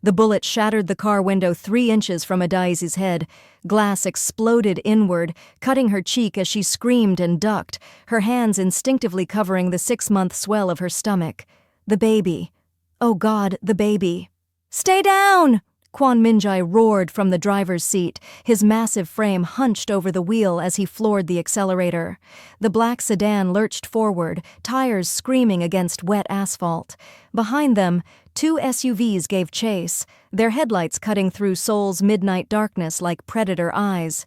The bullet shattered the car window 3 inches from Adaeze's head. Glass exploded inward, cutting her cheek as she screamed and ducked, her hands instinctively covering the 6-month swell of her stomach. The baby. Oh God, the baby. "Stay down!" Kwon Min-jae roared from the driver's seat, his massive frame hunched over the wheel as he floored the accelerator. The black sedan lurched forward, tires screaming against wet asphalt. Behind them, 2 SUVs gave chase, their headlights cutting through Seoul's midnight darkness like predator eyes.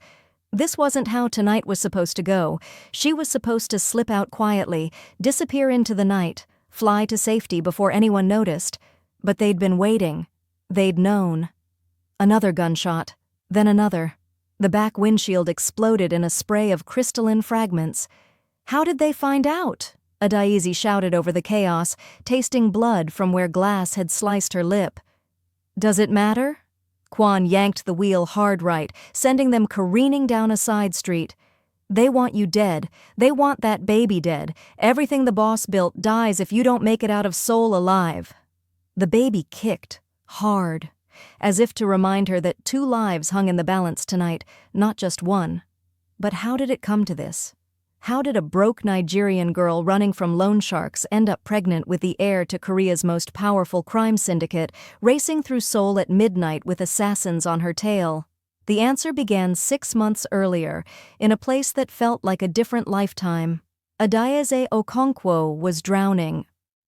This wasn't how tonight was supposed to go. She was supposed to slip out quietly, disappear into the night, fly to safety before anyone noticed. But they'd been waiting. They'd known. Another gunshot, then another. The back windshield exploded in a spray of crystalline fragments. "How did they find out?" Adaeze shouted over the chaos, tasting blood from where glass had sliced her lip. "Does it matter?" Kwon yanked the wheel hard right, sending them careening down a side street. "They want you dead. They want that baby dead. Everything the boss built dies if you don't make it out of Seoul alive." The baby kicked, hard, as if to remind her that 2 lives hung in the balance tonight, not just one. But how did it come to this? How did a broke Nigerian girl running from loan sharks end up pregnant with the heir to Korea's most powerful crime syndicate, racing through Seoul at midnight with assassins on her tail? The answer began 6 months earlier, in a place that felt like a different lifetime. Adaeze Okonkwo was drowning.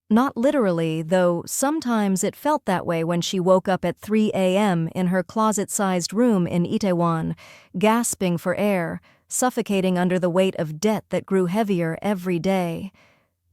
Not literally, though sometimes it felt that way when she woke up at 3 a.m. in her closet-sized room in Itaewon, gasping for air, suffocating under the weight of debt that grew heavier every day.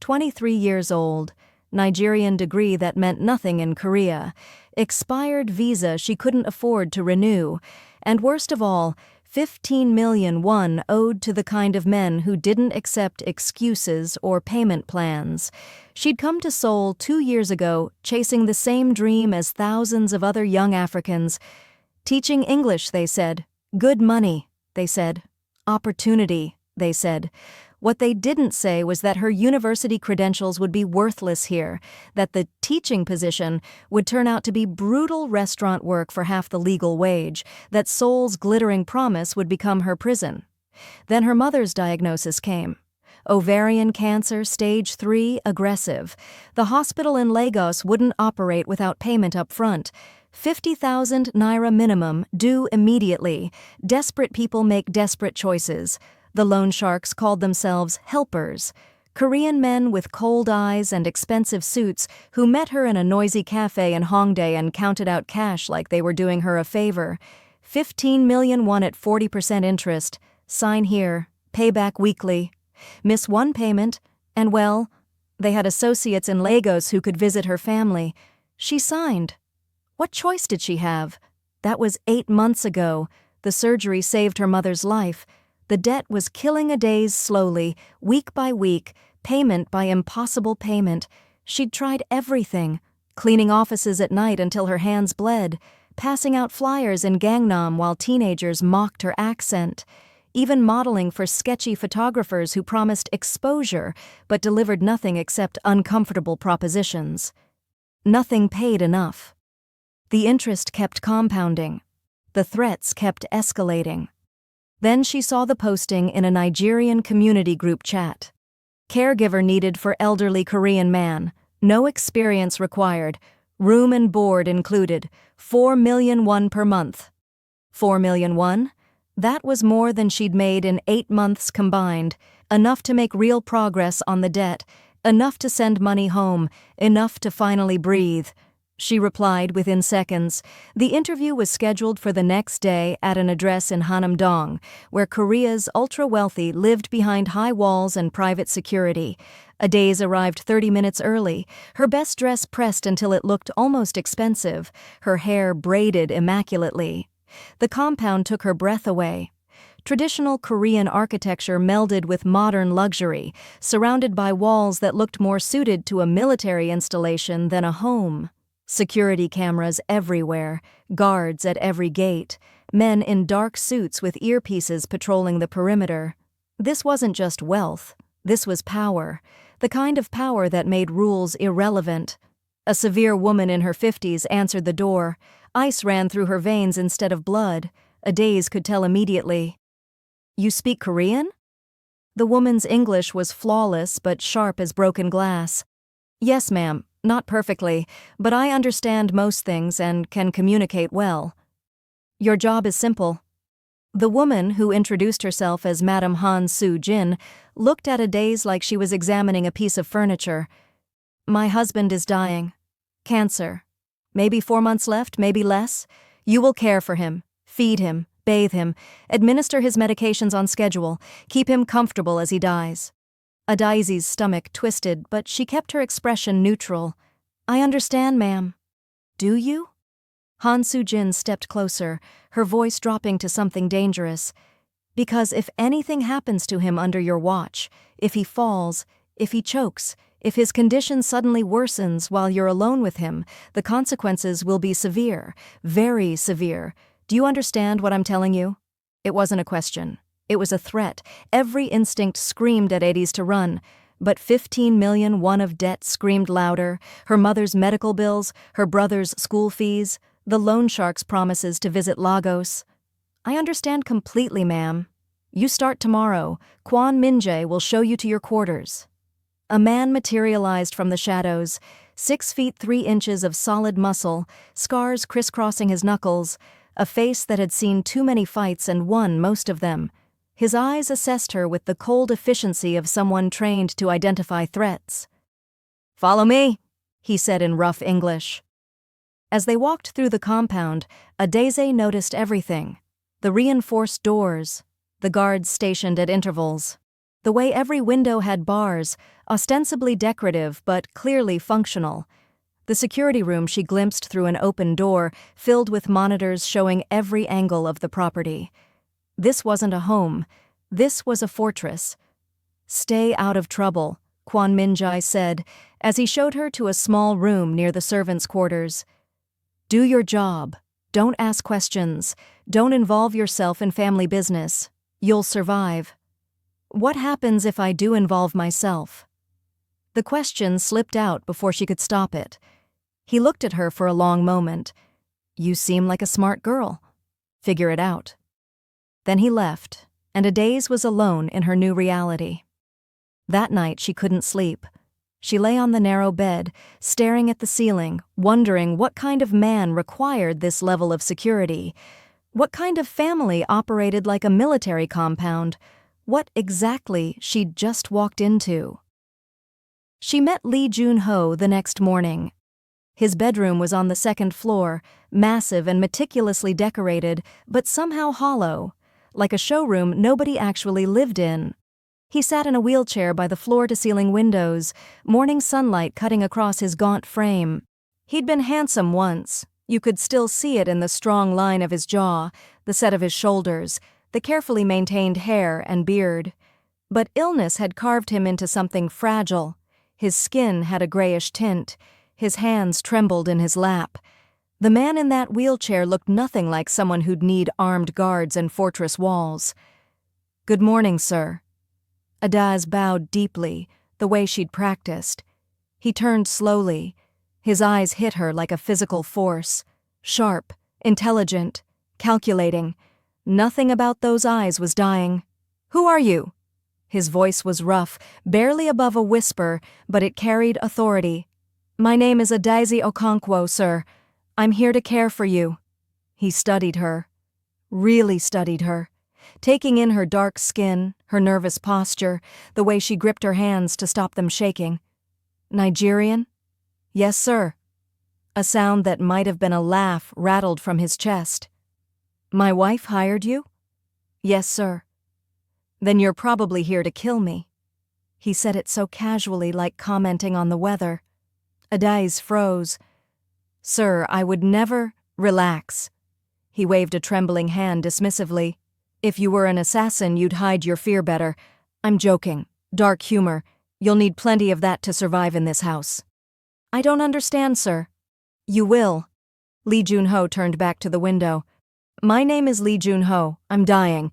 23 years old, Nigerian degree that meant nothing in Korea, expired visa she couldn't afford to renew, and worst of all, 15 million won owed to the kind of men who didn't accept excuses or payment plans. She'd come to Seoul 2 years ago, chasing the same dream as thousands of other young Africans. Teaching English, they said. Good money, they said. Opportunity, they said. What they didn't say was that her university credentials would be worthless here, that the teaching position would turn out to be brutal restaurant work for half the legal wage, that Seoul's glittering promise would become her prison. Then her mother's diagnosis came. Ovarian cancer, stage 3, aggressive. The hospital in Lagos wouldn't operate without payment up front. 50,000 naira minimum, due immediately. Desperate people make desperate choices. The loan sharks called themselves helpers, Korean men with cold eyes and expensive suits who met her in a noisy cafe in Hongdae and counted out cash like they were doing her a favor. 15 million won at 40% interest. Sign here, pay back weekly. Miss one payment, and well, they had associates in Lagos who could visit her family. She signed. What choice did she have? That was 8 months ago. The surgery saved her mother's life. The debt was killing Adaeze slowly, week by week, payment by impossible payment. She'd tried everything, cleaning offices at night until her hands bled, passing out flyers in Gangnam while teenagers mocked her accent, even modeling for sketchy photographers who promised exposure but delivered nothing except uncomfortable propositions. Nothing paid enough. The interest kept compounding. The threats kept escalating. Then she saw the posting in a Nigerian community group chat. Caregiver needed for elderly Korean man. No experience required. Room and board included. 4 million won per month. 4 million won? That was more than she'd made in 8 months combined. Enough to make real progress on the debt. Enough to send money home. Enough to finally breathe. She replied within seconds. The interview was scheduled for the next day at an address in Hanam-dong, where Korea's ultra-wealthy lived behind high walls and private security. Adaeze arrived 30 minutes early, her best dress pressed until it looked almost expensive, her hair braided immaculately. The compound took her breath away. Traditional Korean architecture melded with modern luxury, surrounded by walls that looked more suited to a military installation than a home. Security cameras everywhere, guards at every gate, men in dark suits with earpieces patrolling the perimeter. This wasn't just wealth, this was power, the kind of power that made rules irrelevant. A severe woman in her 50s answered the door. Ice ran through her veins instead of blood. Adaeze could tell immediately. "You speak Korean?" The woman's English was flawless but sharp as broken glass. "Yes, ma'am, not perfectly, but I understand most things and can communicate well." "Your job is simple." The woman, who introduced herself as Madame Han Soo-jin, looked at Adaeze like she was examining a piece of furniture. "My husband is dying. Cancer. Maybe 4 months left, maybe less. You will care for him, feed him, bathe him, administer his medications on schedule, keep him comfortable as he dies." Adaeze's stomach twisted, but she kept her expression neutral. "I understand, ma'am." "Do you?" Han Soo-jin stepped closer, her voice dropping to something dangerous. "Because if anything happens to him under your watch, if he falls, if he chokes, if his condition suddenly worsens while you're alone with him, the consequences will be severe, very severe. Do you understand what I'm telling you?" It wasn't a question. It was a threat. Every instinct screamed at Adaeze to run, but 15 million won of debt screamed louder, her mother's medical bills, her brother's school fees, the loan shark's promises to visit Lagos. "I understand completely, ma'am. You start tomorrow. Kwon Min-jae will show you to your quarters." A man materialized from the shadows, 6 feet 3 inches of solid muscle, scars crisscrossing his knuckles, a face that had seen too many fights and won most of them. His eyes assessed her with the cold efficiency of someone trained to identify threats. "Follow me," he said in rough English. As they walked through the compound, Adaeze noticed everything. The reinforced doors, the guards stationed at intervals, the way every window had bars, ostensibly decorative but clearly functional. The security room she glimpsed through an open door, filled with monitors showing every angle of the property. This wasn't a home. This was a fortress. "Stay out of trouble," Kwon Min-jae said, as he showed her to a small room near the servants' quarters. "Do your job. Don't ask questions. Don't involve yourself in family business. You'll survive." "What happens if I do involve myself?" The question slipped out before she could stop it. He looked at her for a long moment. "You seem like a smart girl. Figure it out." Then he left, and Adaeze was alone in her new reality. That night she couldn't sleep. She lay on the narrow bed, staring at the ceiling, wondering what kind of man required this level of security. What kind of family operated like a military compound? What exactly she'd just walked into. She met Lee Joon-ho the next morning. His bedroom was on the 2nd floor, massive and meticulously decorated, but somehow hollow, like a showroom nobody actually lived in. He sat in a wheelchair by the floor-to-ceiling windows, morning sunlight cutting across his gaunt frame. He'd been handsome once. You could still see it in the strong line of his jaw, the set of his shoulders, the carefully maintained hair and beard. But illness had carved him into something fragile. His skin had a grayish tint. His hands trembled in his lap. The man in that wheelchair looked nothing like someone who'd need armed guards and fortress walls. "Good morning, sir." Adaeze bowed deeply, the way she'd practiced. He turned slowly. His eyes hit her like a physical force. Sharp, intelligent, calculating. Nothing about those eyes was dying. "Who are you?" His voice was rough, barely above a whisper, but it carried authority. "My name is Adaeze Okonkwo, sir. I'm here to care for you." He studied her. Really studied her. Taking in her dark skin, her nervous posture, the way she gripped her hands to stop them shaking. "Nigerian?" "Yes, sir." A sound that might have been a laugh rattled from his chest. "My wife hired you?" "Yes, sir." "Then you're probably here to kill me." He said it so casually, like commenting on the weather. Adaeze froze. "Sir, I would never—" "Relax." He waved a trembling hand dismissively. "If you were an assassin, you'd hide your fear better. I'm joking. Dark humor. You'll need plenty of that to survive in this house." "I don't understand, sir." "You will." Lee Joon-ho turned back to the window. "My name is Lee Joon-ho. I'm dying.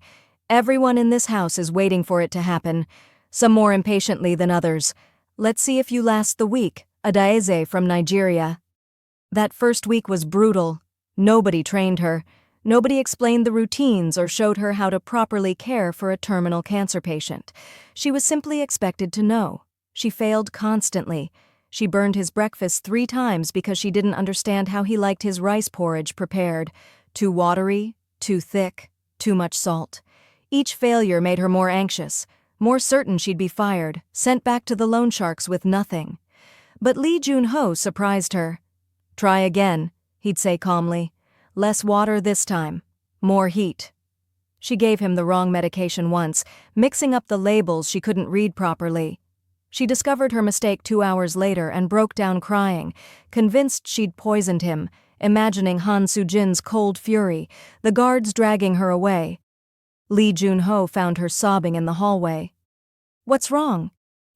Everyone in this house is waiting for it to happen, some more impatiently than others. Let's see if you last the week. Adaeze from Nigeria. That first week was brutal. Nobody trained her. Nobody explained the routines or showed her how to properly care for a terminal cancer patient. She was simply expected to know. She failed constantly. She burned his breakfast 3 times because she didn't understand how he liked his rice porridge prepared. Too watery, too thick, too much salt. Each failure made her more anxious, more certain she'd be fired, sent back to the loan sharks with nothing. But Lee Joon-ho surprised her. "Try again," he'd say calmly. "Less water this time. More heat." She gave him the wrong medication once, mixing up the labels she couldn't read properly. She discovered her mistake 2 hours later and broke down crying, convinced she'd poisoned him, imagining Han Soo-jin's cold fury, the guards dragging her away. Lee Joon-ho found her sobbing in the hallway. "What's wrong?"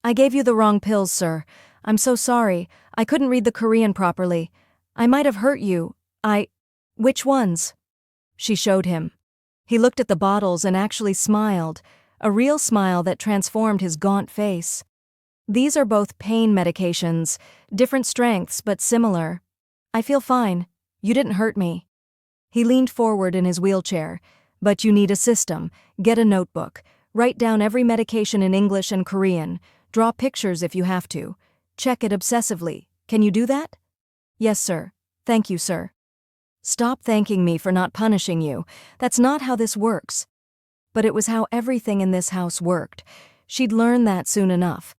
"I gave you the wrong pills, sir. I'm so sorry. I couldn't read the Korean properly. I might have hurt you. Which ones?" She showed him. He looked at the bottles and actually smiled, a real smile that transformed his gaunt face. "These are both pain medications, different strengths but similar. I feel fine. You didn't hurt me." He leaned forward in his wheelchair. "But you need a system. Get a notebook. Write down every medication in English and Korean. Draw pictures if you have to. Check it obsessively. Can you do that?" "Yes, sir. Thank you, sir." "Stop thanking me for not punishing you. That's not how this works." But it was how everything in this house worked. She'd learn that soon enough.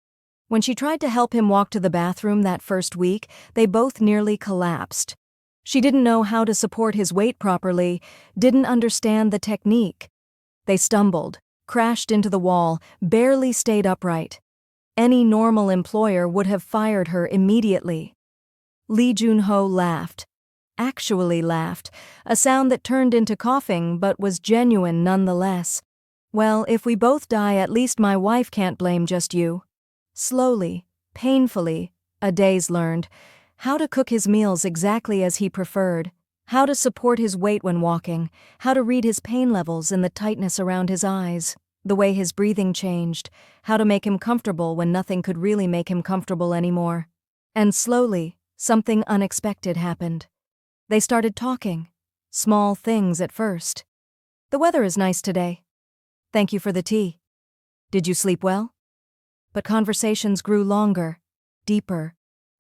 When she tried to help him walk to the bathroom that first week, they both nearly collapsed. She didn't know how to support his weight properly, didn't understand the technique. They stumbled, crashed into the wall, barely stayed upright. Any normal employer would have fired her immediately. Lee Joon-ho laughed. Actually laughed, a sound that turned into coughing but was genuine nonetheless. "Well, if we both die, at least my wife can't blame just you." Slowly, painfully, Adaeze learned how to cook his meals exactly as he preferred, how to support his weight when walking, how to read his pain levels in the tightness around his eyes, the way his breathing changed, how to make him comfortable when nothing could really make him comfortable anymore. And slowly, something unexpected happened. They started talking. Small things at first. "The weather is nice today. Thank you for the tea. Did you sleep well?" But conversations grew longer, deeper.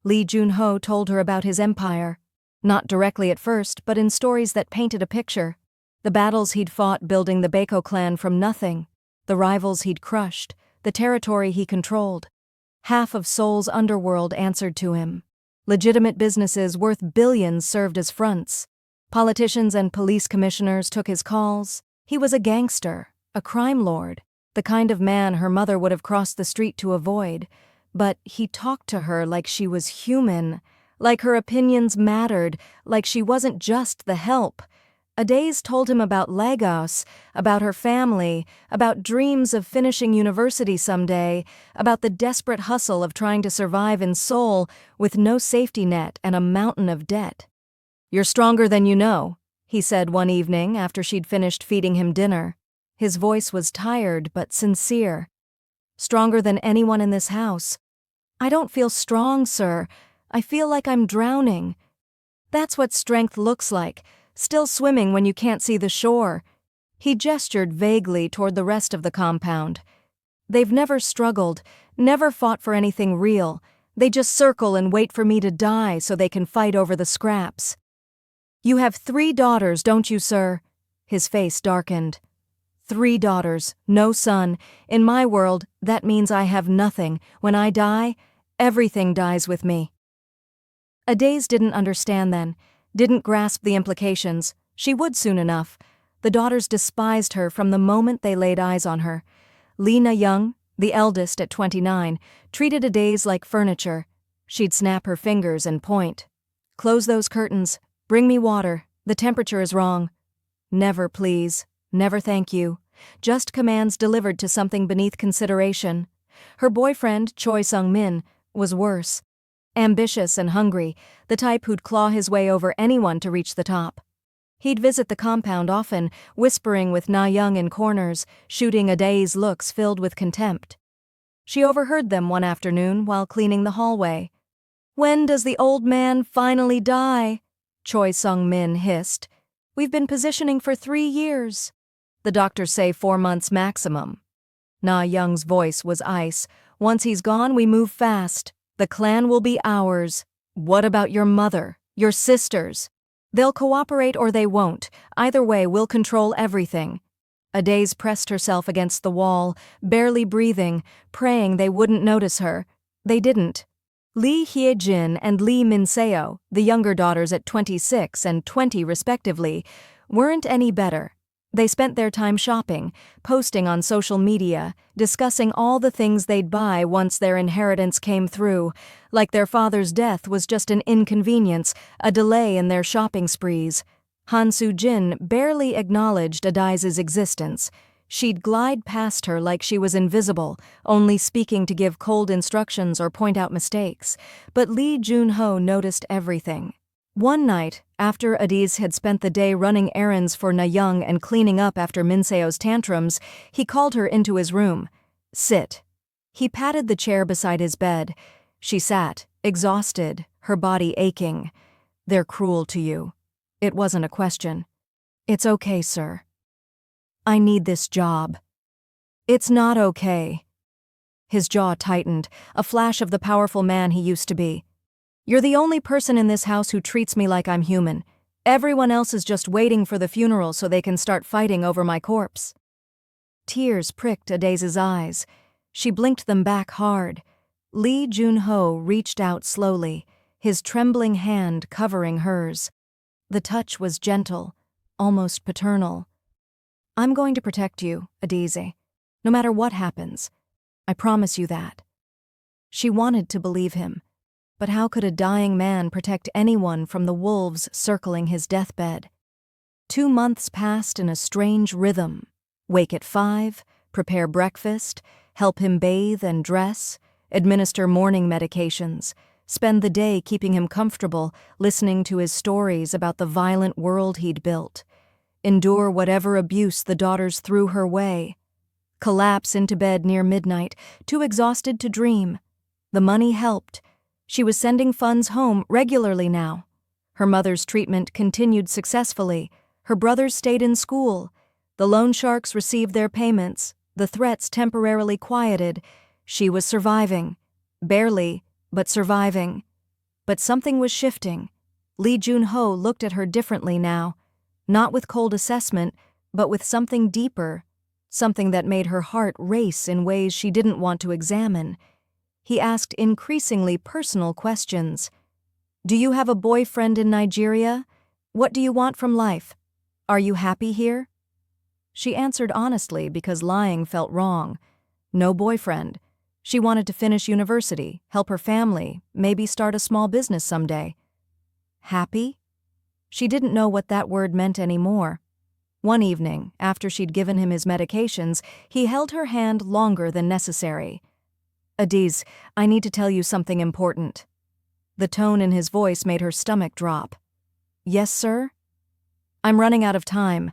Lee Joon-ho told her about his empire. Not directly at first, but in stories that painted a picture. The battles he'd fought building the Baekho Clan from nothing, the rivals he'd crushed, the territory he controlled. Half of Seoul's underworld answered to him. Legitimate businesses worth billions served as fronts. Politicians and police commissioners took his calls. He was a gangster, a crime lord, the kind of man her mother would have crossed the street to avoid. But he talked to her like she was human, like her opinions mattered, like she wasn't just the help. Adaeze told him about Lagos, about her family, about dreams of finishing university someday, about the desperate hustle of trying to survive in Seoul with no safety net and a mountain of debt. "You're stronger than you know," he said one evening after she'd finished feeding him dinner. His voice was tired but sincere. "Stronger than anyone in this house." "I don't feel strong, sir. I feel like I'm drowning." "That's what strength looks like. Still swimming when you can't see the shore." He gestured vaguely toward the rest of the compound. "They've never struggled, never fought for anything real. They just circle and wait for me to die so they can fight over the scraps." "You have 3 daughters, don't you, sir?" His face darkened. 3 daughters, no son. In my world, that means I have nothing. When I die, everything dies with me." Adaeze didn't understand then. Didn't grasp the implications. She would soon enough. The daughters despised her from the moment they laid eyes on her. Lena Young, the eldest at 29, treated Adaeze like furniture. She'd snap her fingers and point. "Close those curtains. Bring me water. The temperature is wrong." Never please. Never thank you. Just commands delivered to something beneath consideration. Her boyfriend, Choi Sung-min, was worse. Ambitious and hungry, the type who'd claw his way over anyone to reach the top. He'd visit the compound often, whispering with Na Young in corners, shooting Adaeze looks filled with contempt. She overheard them one afternoon while cleaning the hallway. When does the old man finally die? Choi Sung-min hissed. We've been positioning for 3 years. The doctors say 4 months maximum. Na Young's voice was ice. Once he's gone, we move fast. The clan will be ours. What about your mother? Your sisters? They'll cooperate or they won't. Either way, we'll control everything. Adaeze pressed herself against the wall, barely breathing, praying they wouldn't notice her. They didn't. Lee Hye-jin and Lee Min-seo, the younger daughters at 26 and 20 respectively, weren't any better. They spent their time shopping, posting on social media, discussing all the things they'd buy once their inheritance came through, like their father's death was just an inconvenience, a delay in their shopping sprees. Han Soo-jin barely acknowledged Adaeze's existence. She'd glide past her like she was invisible, only speaking to give cold instructions or point out mistakes. But Lee Joon-ho noticed everything. One night, after Adaeze had spent the day running errands for Na Young and cleaning up after Min-seo's tantrums, he called her into his room. Sit. He patted the chair beside his bed. She sat, exhausted, her body aching. They're cruel to you. It wasn't a question. It's okay, sir. I need this job. It's not okay. His jaw tightened, a flash of the powerful man he used to be. You're the only person in this house who treats me like I'm human. Everyone else is just waiting for the funeral so they can start fighting over my corpse. Tears pricked Adaeze's eyes. She blinked them back hard. Lee Joon-ho reached out slowly, his trembling hand covering hers. The touch was gentle, almost paternal. I'm going to protect you, Adaeze, no matter what happens. I promise you that. She wanted to believe him. But how could a dying man protect anyone from the wolves circling his deathbed? 2 months passed in a strange rhythm. Wake at 5, prepare breakfast, help him bathe and dress, administer morning medications, spend the day keeping him comfortable, listening to his stories about the violent world he'd built, endure whatever abuse the daughters threw her way, collapse into bed near midnight, too exhausted to dream. The money helped. She was sending funds home regularly now. Her mother's treatment continued successfully. Her brothers stayed in school. The loan sharks received their payments. The threats temporarily quieted. She was surviving. Barely, but surviving. But something was shifting. Lee Joon-ho looked at her differently now. Not with cold assessment, but with something deeper. Something that made her heart race in ways she didn't want to examine. He asked increasingly personal questions. Do you have a boyfriend in Nigeria? What do you want from life? Are you happy here? She answered honestly because lying felt wrong. No boyfriend. She wanted to finish university, help her family, maybe start a small business someday. Happy? She didn't know what that word meant anymore. One evening, after she'd given him his medications, he held her hand longer than necessary. Adaeze, I need to tell you something important. The tone in his voice made her stomach drop. Yes, sir? I'm running out of time.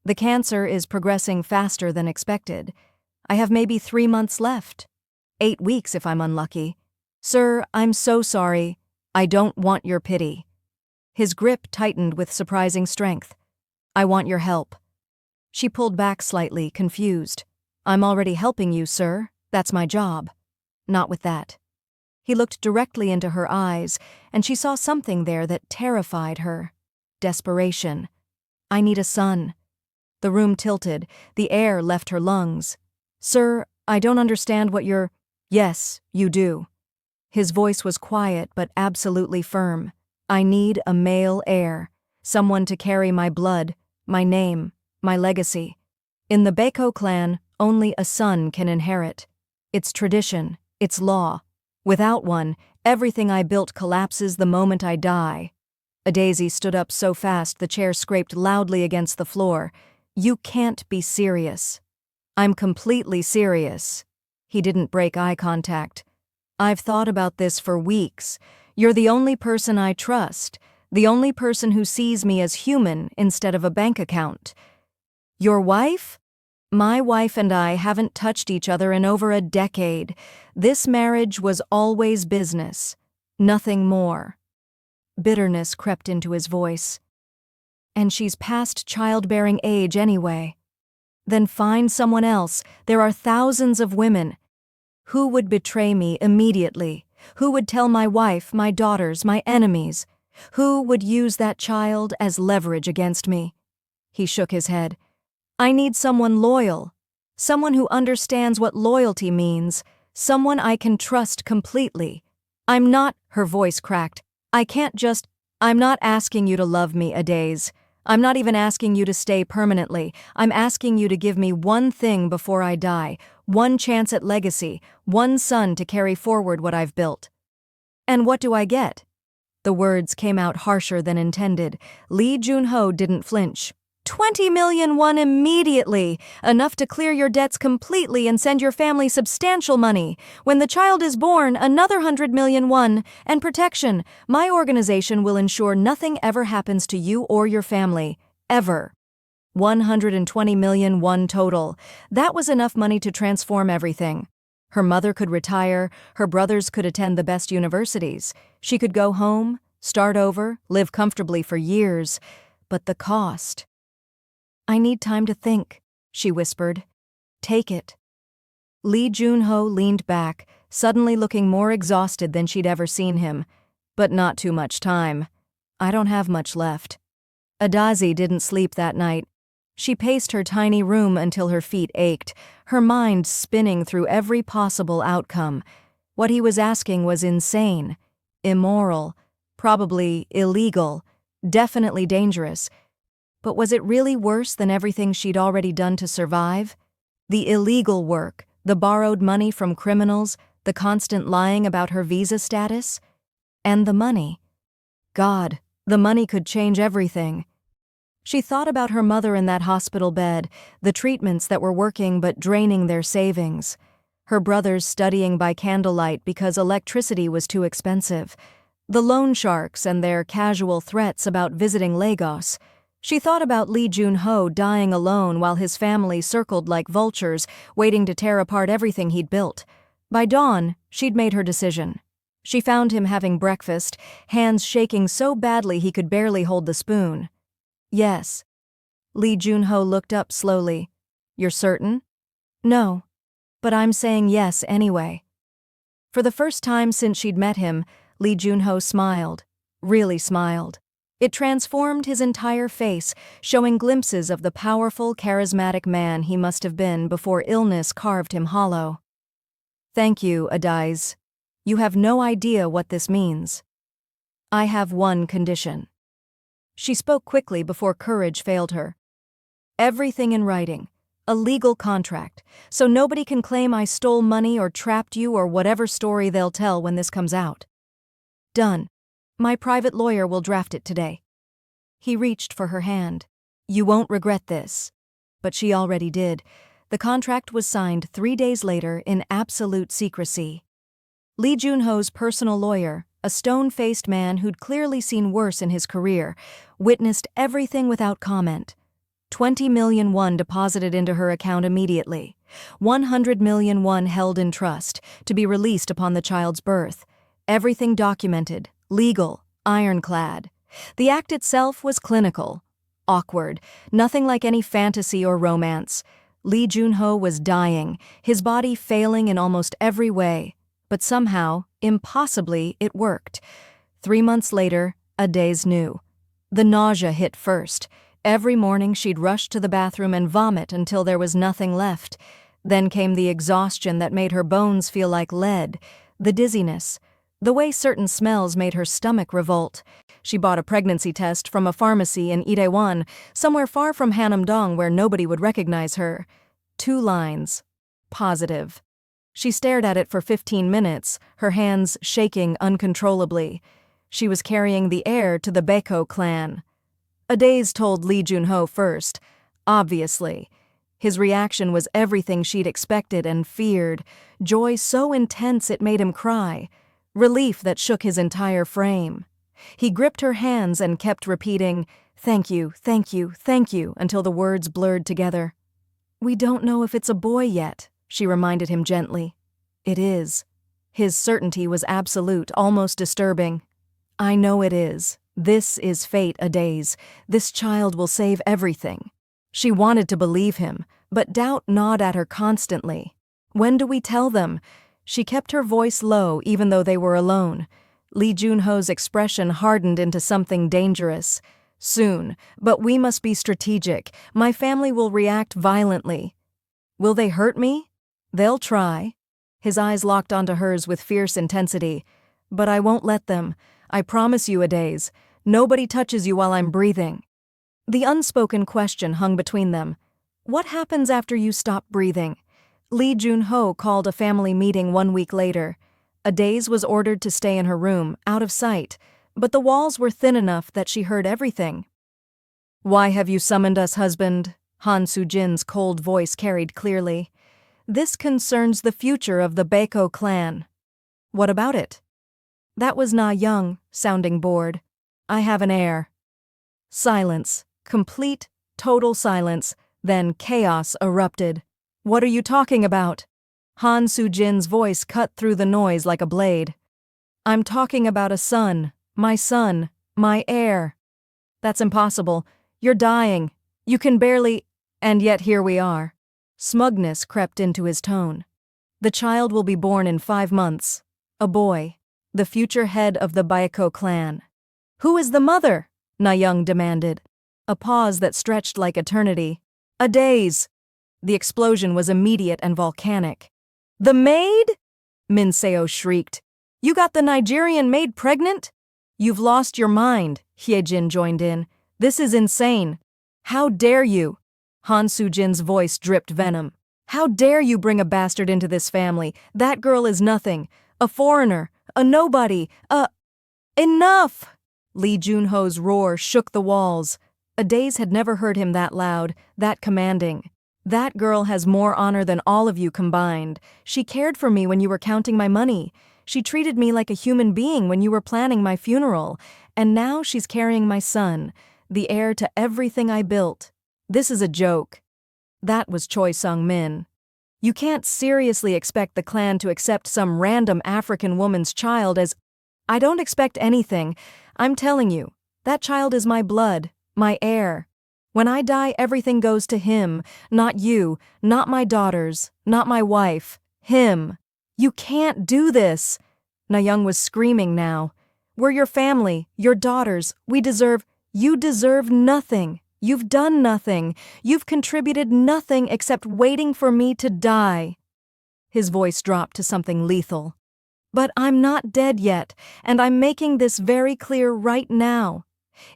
The cancer is progressing faster than expected. I have maybe 3 months left. 8 weeks if I'm unlucky. Sir, I'm so sorry. I don't want your pity. His grip tightened with surprising strength. I want your help. She pulled back slightly, confused. I'm already helping you, sir. That's my job. Not with that. He looked directly into her eyes, and she saw something there that terrified her. Desperation. I need a son. The room tilted. The air left her lungs. Sir, I don't understand what you're... Yes, you do. His voice was quiet but absolutely firm. I need a male heir. Someone to carry my blood, my name, my legacy. In the Baekho Clan, only a son can inherit. It's tradition. It's law. Without one, everything I built collapses the moment I die. Adaeze stood up so fast the chair scraped loudly against the floor. You can't be serious. I'm completely serious. He didn't break eye contact. I've thought about this for weeks. You're the only person I trust, the only person who sees me as human instead of a bank account. Your wife? My wife and I haven't touched each other in over a decade. This marriage was always business. Nothing more. Bitterness crept into his voice. And she's past childbearing age anyway. Then find someone else. There are thousands of women. Who would betray me immediately? Who would tell my wife, my daughters, my enemies? Who would use that child as leverage against me? He shook his head. I need someone loyal. Someone who understands what loyalty means. Someone I can trust completely. I'm not, her voice cracked. I'm not asking you to love me, Adaeze. I'm not even asking you to stay permanently. I'm asking you to give me one thing before I die, one chance at legacy, one son to carry forward what I've built. And what do I get? The words came out harsher than intended. Lee Joon-ho didn't flinch. 20 million won immediately, enough to clear your debts completely and send your family substantial money. When the child is born, another 100 million won, and protection. My organization will ensure nothing ever happens to you or your family. Ever. 120 million won total. That was enough money to transform everything. Her mother could retire, her brothers could attend the best universities. She could go home, start over, live comfortably for years. But the cost. I need time to think, she whispered. Take it. Lee Joon-ho leaned back, suddenly looking more exhausted than she'd ever seen him. But not too much time. I don't have much left. Adaeze didn't sleep that night. She paced her tiny room until her feet ached, her mind spinning through every possible outcome. What he was asking was insane, immoral, probably illegal, definitely dangerous. But was it really worse than everything she'd already done to survive? The illegal work, the borrowed money from criminals, the constant lying about her visa status? And the money. God, the money could change everything. She thought about her mother in that hospital bed, the treatments that were working but draining their savings. Her brothers studying by candlelight because electricity was too expensive. The loan sharks and their casual threats about visiting Lagos. She thought about Lee Joon-ho dying alone while his family circled like vultures, waiting to tear apart everything he'd built. By dawn, she'd made her decision. She found him having breakfast, hands shaking so badly he could barely hold the spoon. Yes. Lee Joon-ho looked up slowly. You're certain? No. But I'm saying yes anyway. For the first time since she'd met him, Lee Joon-ho smiled. Really smiled. It transformed his entire face, showing glimpses of the powerful, charismatic man he must have been before illness carved him hollow. Thank you, Adaeze. You have no idea what this means. I have one condition. She spoke quickly before courage failed her. Everything in writing, a legal contract, so nobody can claim I stole money or trapped you or whatever story they'll tell when this comes out. Done. My private lawyer will draft it today. He reached for her hand. You won't regret this. But she already did. The contract was signed 3 days later in absolute secrecy. Lee Joon-ho's personal lawyer, a stone-faced man who'd clearly seen worse in his career, witnessed everything without comment. 20 million won deposited into her account immediately. 100 million won held in trust, to be released upon the child's birth. Everything documented. Legal, ironclad. The act itself was clinical, awkward, nothing like any fantasy or romance. Lee Joon-ho was dying, his body failing in almost every way. But somehow, impossibly, it worked. 3 months later, Adaeze knew. The nausea hit first. Every morning she'd rush to the bathroom and vomit until there was nothing left. Then came the exhaustion that made her bones feel like lead, the dizziness. The way certain smells made her stomach revolt. She bought a pregnancy test from a pharmacy in Itaewon, somewhere far from Hanam-dong where nobody would recognize her. 2 lines. Positive. She stared at it for 15 minutes, her hands shaking uncontrollably. She was carrying the heir to the Baekho Clan. Adaeze told Lee Joon-ho first, obviously. His reaction was everything she'd expected and feared, joy so intense it made him cry. Relief that shook his entire frame. He gripped her hands and kept repeating, "Thank you, thank you, thank you," until the words blurred together. "We don't know if it's a boy yet," she reminded him gently. "It is." His certainty was absolute, almost disturbing. I know it is. This is fate, Adaeze. This child will save everything. She wanted to believe him, but doubt gnawed at her constantly. When do we tell them? She kept her voice low even though they were alone. Lee Joon-ho's expression hardened into something dangerous. Soon, but we must be strategic. My family will react violently. Will they hurt me? They'll try. His eyes locked onto hers with fierce intensity. But I won't let them. I promise you, Adaeze. Nobody touches you while I'm breathing. The unspoken question hung between them. What happens after you stop breathing? Lee Joon-ho called a family meeting 1 week later. Adaeze was ordered to stay in her room, out of sight, but the walls were thin enough that she heard everything. Why have you summoned us, husband? Han Soo-jin's cold voice carried clearly. This concerns the future of the Baekho Clan. What about it? That was Na Young, sounding bored. I have an heir. Silence. Complete, total silence. Then chaos erupted. What are you talking about? Han Soo-jin's voice cut through the noise like a blade. I'm talking about a son, my heir. That's impossible. You're dying. You can barely… And yet here we are. Smugness crept into his tone. The child will be born in 5 months. A boy. The future head of the Baekho clan. Who is the mother? Na Young demanded. A pause that stretched like eternity. Adaeze. The explosion was immediate and volcanic. The maid? Min Seo shrieked. You got the Nigerian maid pregnant? You've lost your mind, Hyejin joined in. This is insane. How dare you? Han Soo-jin's voice dripped venom. How dare you bring a bastard into this family? That girl is nothing. A foreigner. A nobody. Enough! Lee Joon-ho's roar shook the walls. Adaeze had never heard him that loud, that commanding. That girl has more honor than all of you combined. She cared for me when you were counting my money. She treated me like a human being when you were planning my funeral. And now she's carrying my son, the heir to everything I built. This is a joke. That was Choi Sung-min. You can't seriously expect the clan to accept some random African woman's child as… I don't expect anything. I'm telling you, that child is my blood, my heir. When I die, everything goes to him, not you, not my daughters, not my wife, him. You can't do this. Na Young was screaming now. We're your family, your daughters. You deserve nothing. You've done nothing. You've contributed nothing except waiting for me to die. His voice dropped to something lethal. But I'm not dead yet, and I'm making this very clear right now.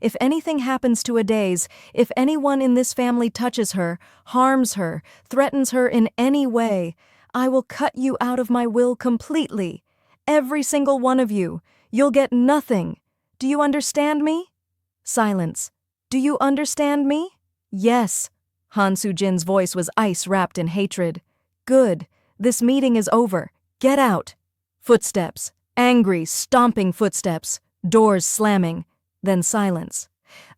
If anything happens to Adaeze, if anyone in this family touches her, harms her, threatens her in any way, I will cut you out of my will completely. Every single one of you. You'll get nothing. Do you understand me? Silence. Do you understand me? Yes. Han Soo-jin's voice was ice wrapped in hatred. Good. This meeting is over. Get out. Footsteps. Angry, stomping footsteps. Doors slamming. Then silence.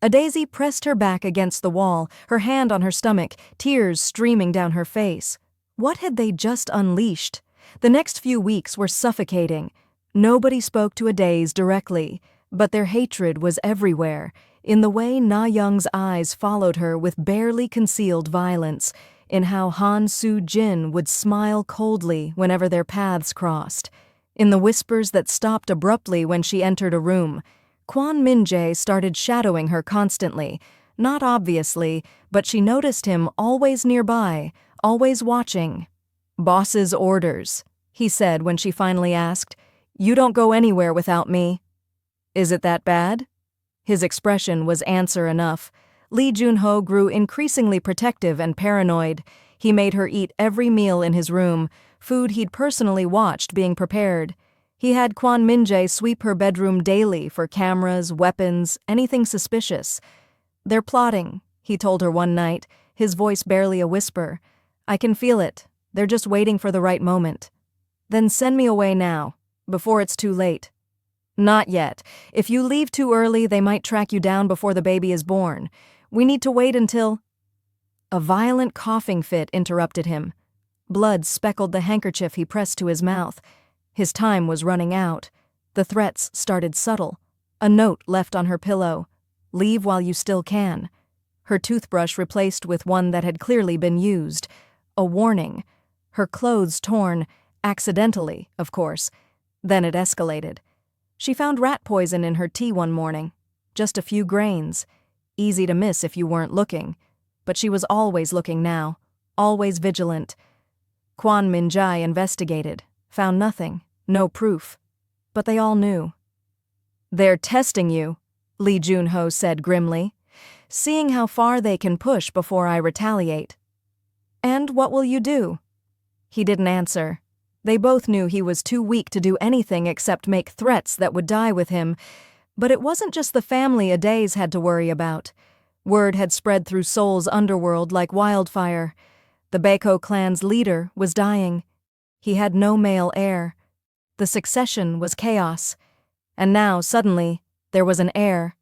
Adaeze pressed her back against the wall, her hand on her stomach, tears streaming down her face. What had they just unleashed? The next few weeks were suffocating. Nobody spoke to Adaeze directly, but their hatred was everywhere, in the way Na Young's eyes followed her with barely concealed violence, in how Han Soo-jin would smile coldly whenever their paths crossed, in the whispers that stopped abruptly when she entered a room. Kwon Min-jae started shadowing her constantly, not obviously, but she noticed him always nearby, always watching. Boss's orders, he said when she finally asked. You don't go anywhere without me. Is it that bad? His expression was answer enough. Lee Joon-ho grew increasingly protective and paranoid. He made her eat every meal in his room, food he'd personally watched being prepared. He had Kwon Min-jae sweep her bedroom daily for cameras, weapons, anything suspicious. They're plotting, he told her one night, his voice barely a whisper. I can feel it. They're just waiting for the right moment. Then send me away now, before it's too late. Not yet. If you leave too early, they might track you down before the baby is born. We need to wait until… A violent coughing fit interrupted him. Blood speckled the handkerchief he pressed to his mouth. His time was running out. The threats started subtle. A note left on her pillow. Leave while you still can. Her toothbrush replaced with one that had clearly been used. A warning. Her clothes torn, accidentally, of course. Then it escalated. She found rat poison in her tea one morning. Just a few grains. Easy to miss if you weren't looking. But she was always looking now. Always vigilant. Kwon Min-jae investigated. Found nothing. No proof. But they all knew. "They're testing you," Lee Joon-ho said grimly. "Seeing how far they can push before I retaliate." "And what will you do?" He didn't answer. They both knew he was too weak to do anything except make threats that would die with him. But it wasn't just the family Adaeze had to worry about. Word had spread through Seoul's underworld like wildfire. The Baekho Clan's leader was dying. He had no male heir. The succession was chaos. And now, suddenly, there was an heir.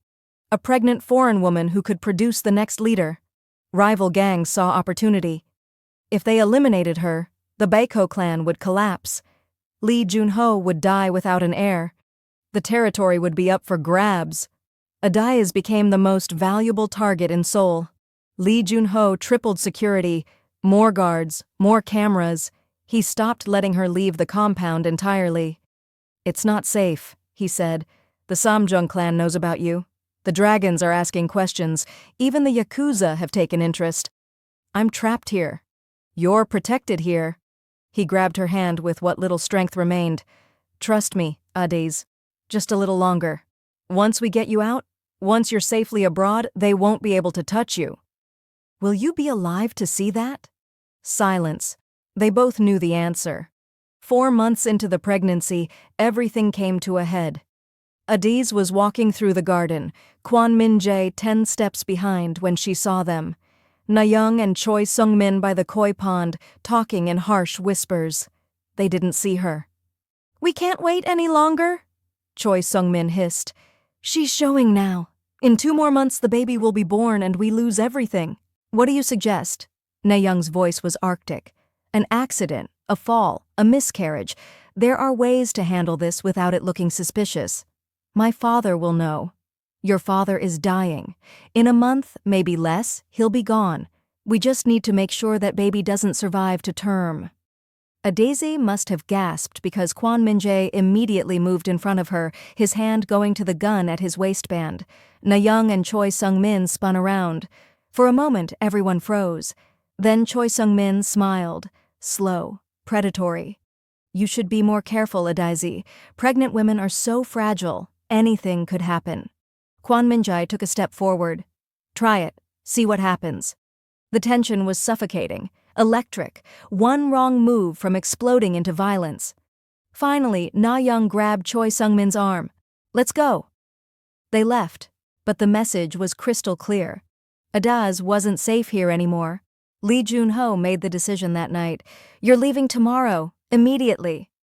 A pregnant foreign woman who could produce the next leader. Rival gangs saw opportunity. If they eliminated her, the Baekho Clan would collapse. Lee Joon-ho would die without an heir. The territory would be up for grabs. Adaeze became the most valuable target in Seoul. Lee Joon-ho tripled security, more guards, more cameras. He stopped letting her leave the compound entirely. "It's not safe," he said. "The Samjung clan knows about you. The dragons are asking questions. Even the Yakuza have taken interest. I'm trapped here. You're protected here." He grabbed her hand with what little strength remained. "Trust me, Adaeze. Just a little longer. Once we get you out, once you're safely abroad, they won't be able to touch you." "Will you be alive to see that?" Silence. They both knew the answer. 4 months into the pregnancy, everything came to a head. Adaeze was walking through the garden, Kwon Min-jae 10 steps behind when she saw them. Na-young and Choi Sung-min by the koi pond, talking in harsh whispers. They didn't see her. "We can't wait any longer," Choi Sung-min hissed. "She's showing now. In 2 more months the baby will be born and we lose everything. What do you suggest?" Na-young's voice was arctic. "An accident, a fall, a miscarriage. There are ways to handle this without it looking suspicious. My father will know. Your father is dying. In a month, maybe less, he'll be gone. We just need to make sure that baby doesn't survive to term." Adaeze must have gasped because Kwon Min-jae immediately moved in front of her, his hand going to the gun at his waistband. Na-young and Choi Sung-min spun around. For a moment, everyone froze. Then Choi Sung-min smiled, slow, predatory. "You should be more careful, Adaeze. Pregnant women are so fragile. Anything could happen." Kwon Min-jae took a step forward. "Try it. See what happens." The tension was suffocating, electric, one wrong move from exploding into violence. Finally, Na-young grabbed Choi Sung-min's arm. "Let's go." They left, but the message was crystal clear. Adaeze wasn't safe here anymore. Lee Joon-ho made the decision that night. "You're leaving tomorrow, immediately."